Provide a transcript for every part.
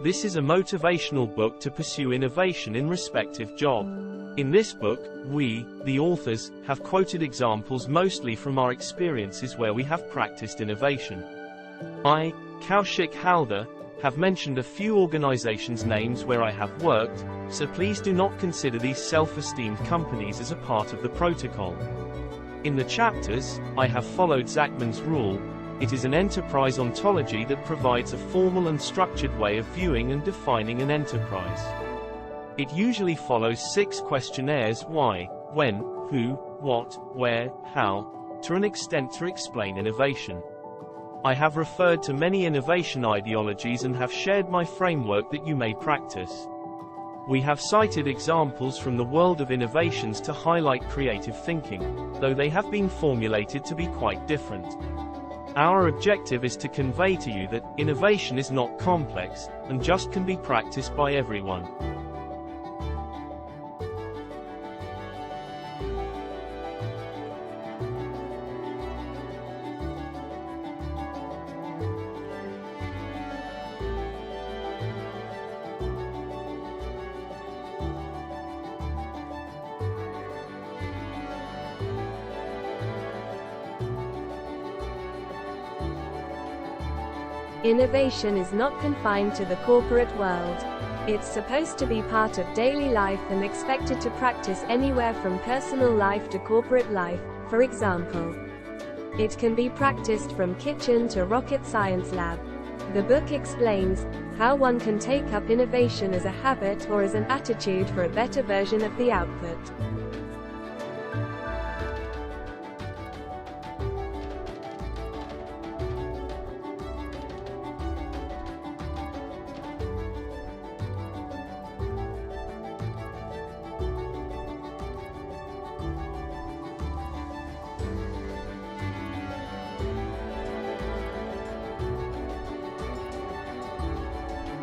This is a motivational book to pursue innovation in respective job. In this book, we, the authors, have quoted examples mostly from our experiences where we have practiced innovation. I, JKITCDO, have mentioned a few organizations' names where I have worked, so please do not consider these self-esteemed companies as a part of the protocol. In the chapters, I have followed Zachman's rule. It is an enterprise ontology that provides a formal and structured way of viewing and defining an enterprise. It usually follows 6 questionnaires: why, when, who, what, where, how, to an extent to explain innovation. I have referred to many innovation ideologies and have shared my framework that you may practice. We have cited examples from the world of innovations to highlight creative thinking, though they have been formulated to be quite different. Our objective is to convey to you that innovation is not complex, and just can be practiced by everyone. Innovation is not confined to the corporate world. It's supposed to be part of daily life and expected to practice anywhere from personal life to corporate life. For example, it can be practiced from kitchen to rocket science lab. The book explains how one can take up innovation as a habit or as an attitude for a better version of the output.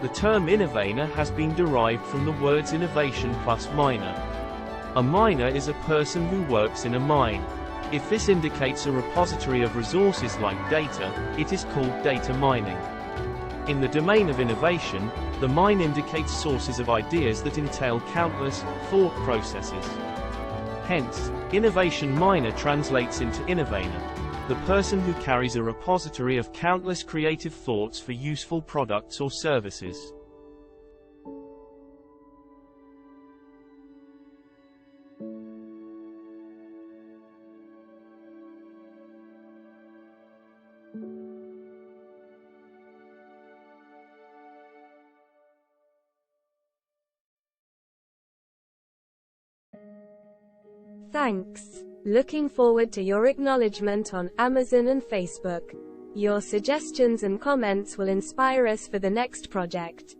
The term Innovaner has been derived from the words innovation plus miner. A miner is a person who works in a mine. If this indicates a repository of resources like data, it is called data mining. In the domain of innovation, the mine indicates sources of ideas that entail countless thought processes. Hence, innovation miner translates into Innovaner, the person who carries a repository of countless creative thoughts for useful products or services. Thanks. Looking forward to your acknowledgement on Amazon and Facebook. Your suggestions and comments will inspire us for the next project.